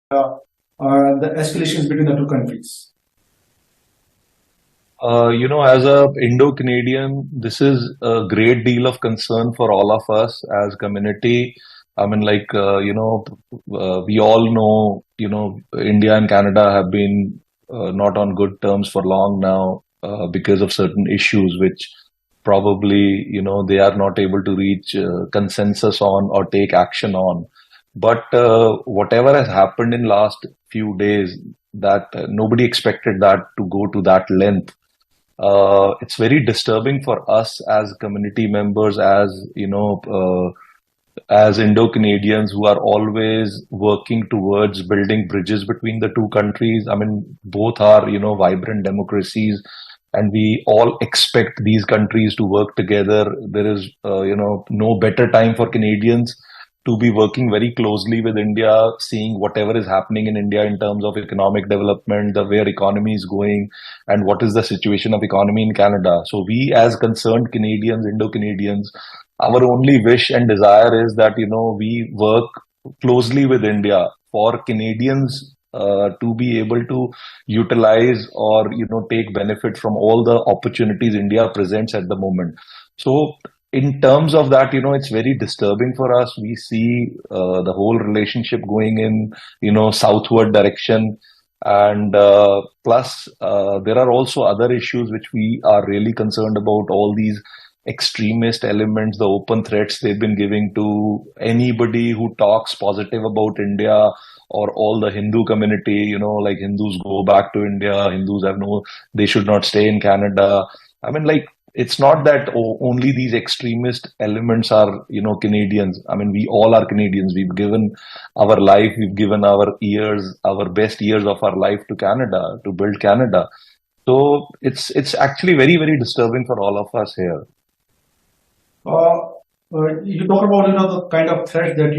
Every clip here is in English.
the escalations between the two countries? As a Indo-Canadian, this is a great deal of concern for all of us as community. I mean, we all know, India and Canada have been not on good terms for long now because of certain issues, which probably, they are not able to reach consensus on or take action on. But whatever has happened in last few days, that nobody expected that to go to that length. It's very disturbing for us as community members, as Indo-Canadians who are always working towards building bridges between the two countries. I mean, both are, vibrant democracies, and we all expect these countries to work together. There is, no better time for Canadians to be working very closely with India, seeing whatever is happening in India in terms of economic development, the where economy is going, and what is the situation of economy in Canada. So we, as concerned Canadians, Indo-Canadians, our only wish and desire is that we work closely with India for Canadians to be able to utilize or take benefit from all the opportunities India presents at the moment. So in terms of that, it's very disturbing for us. We see the whole relationship going in, southward direction. And plus, there are also other issues which we are really concerned about. All these extremist elements, the open threats they've been giving to anybody who talks positive about India, or all the Hindu community, like Hindus go back to India, Hindus have no, they should not stay in Canada. I mean, like, it's not that only these extremist elements are, Canadians. I mean, we all are Canadians. We've given our life, we've given our years, our best years of our life to Canada, to build Canada. So it's actually very, very disturbing for all of us here. You talk about the kind of threat that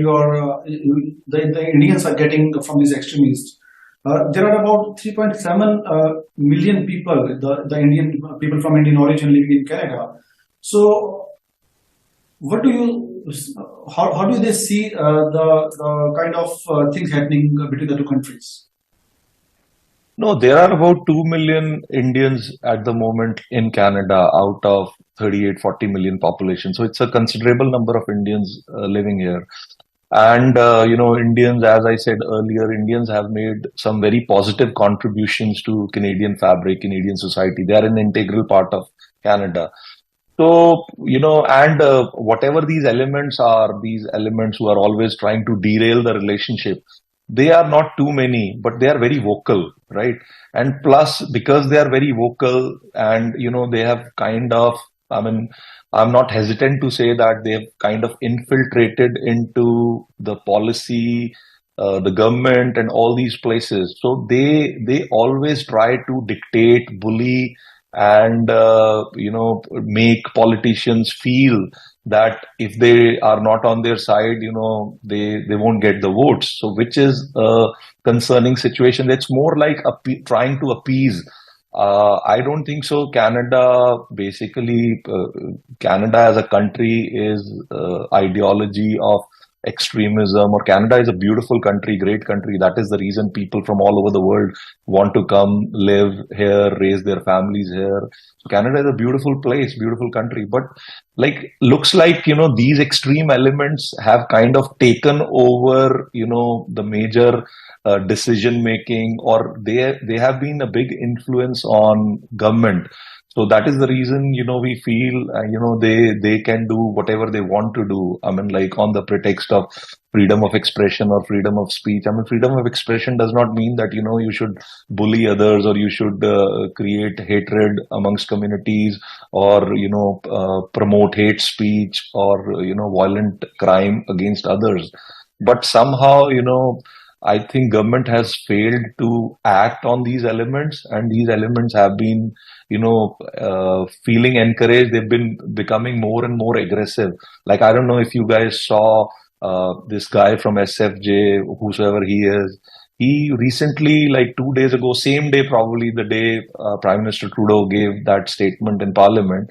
the Indians are getting from these extremists. There are about 3.7 million people, the Indian people from Indian origin living in Canada. So, what do you, how do they see the kind of things happening between the two countries? No, there are about 2 million Indians at the moment in Canada out of 38, 40 million population. So it's a considerable number of Indians living here. And, Indians, as I said earlier, Indians have made some very positive contributions to Canadian fabric, Canadian society. They are an integral part of Canada. So, and whatever these elements who are always trying to derail the relationship, they are not too many, but they are very vocal, right? And plus, because they are very vocal and, they have kind of, I mean, I'm not hesitant to say that they have kind of infiltrated into the policy, the government, and all these places. So they always try to dictate, bully, and make politicians feel that if they are not on their side, they won't get the votes. So which is a concerning situation. That's more like trying to appease. I don't think so. Canada as a country is ideology of extremism, or Canada is a beautiful country, great country. That is the reason people from all over the world want to come live here, raise their families here. So Canada is a beautiful place, beautiful country. But like, looks like, these extreme elements have kind of taken over, the major decision making, or they have been a big influence on government. So that is the reason, we feel, they can do whatever they want to do. I mean, like, on the pretext of freedom of expression or freedom of speech. I mean, freedom of expression does not mean that, you should bully others, or you should create hatred amongst communities, or, promote hate speech, or, violent crime against others. But somehow, I think government has failed to act on these elements, and these elements have been, feeling encouraged. They've been becoming more and more aggressive. Like, I don't know if you guys saw this guy from SFJ, whosoever he is. He recently, like 2 days ago, same day, probably the day Prime Minister Trudeau gave that statement in Parliament,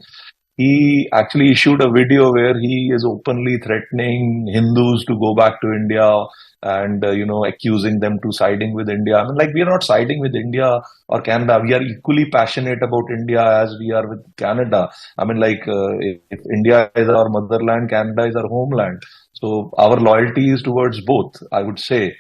he actually issued a video where he is openly threatening Hindus to go back to India and accusing them to siding with India. I mean, like, we are not siding with India or Canada. We are equally passionate about India as we are with Canada. I mean, like, if India is our motherland, Canada is our homeland. So our loyalty is towards both, I would say,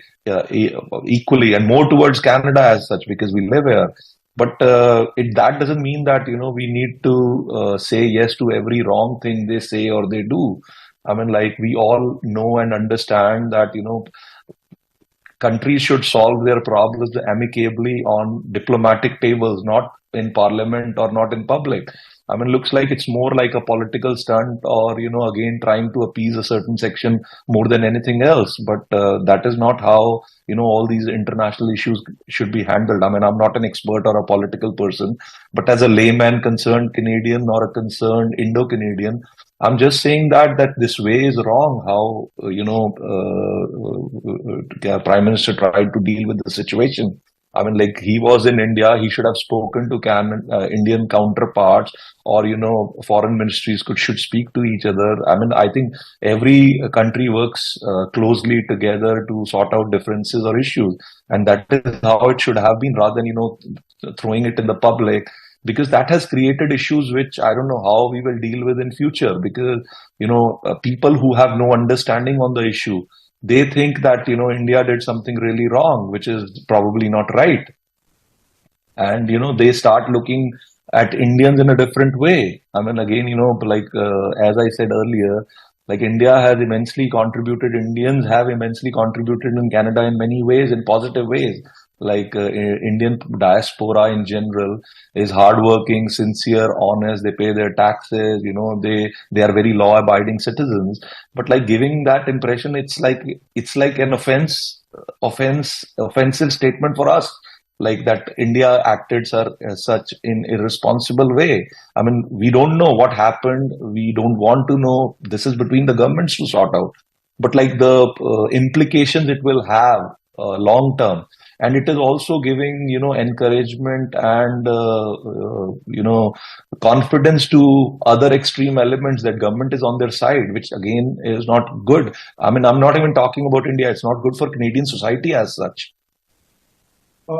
equally, and more towards Canada as such, because we live here. But that doesn't mean that we need to say yes to every wrong thing they say or they do. I mean, like, we all know and understand that countries should solve their problems amicably on diplomatic tables, not in parliament or not in public. I mean, looks like it's more like a political stunt, or again, trying to appease a certain section more than anything else. But that is not how all these international issues should be handled. I mean, I'm not an expert or a political person, but as a layman, concerned Canadian or a concerned Indo-Canadian, I'm just saying that this way is wrong. How Prime Minister tried to deal with the situation. I mean, like, he was in India, he should have spoken to Indian counterparts, or foreign ministries should speak to each other. I mean, I think every country works closely together to sort out differences or issues, and that is how it should have been, rather than throwing it in the public, because that has created issues which I don't know how we will deal with in future, because people who have no understanding on the issue, they think that India did something really wrong, which is probably not right, and they start looking at Indians in a different way. I mean, again, like, as I said earlier, like, India has immensely contributed, Indians have immensely contributed in Canada in many ways, in positive ways. Like, Indian diaspora in general is hardworking, sincere, honest. They pay their taxes. They are very law-abiding citizens. But, like, giving that impression, it's like an offensive statement for us. Like, that India acted such in irresponsible way. I mean, we don't know what happened. We don't want to know. This is between the governments to sort out. But, like, the implications it will have long term, and it is also giving encouragement and confidence to other extreme elements that government is on their side, which again is not good. I mean, I'm not even talking about India. It's not good for Canadian society as such. So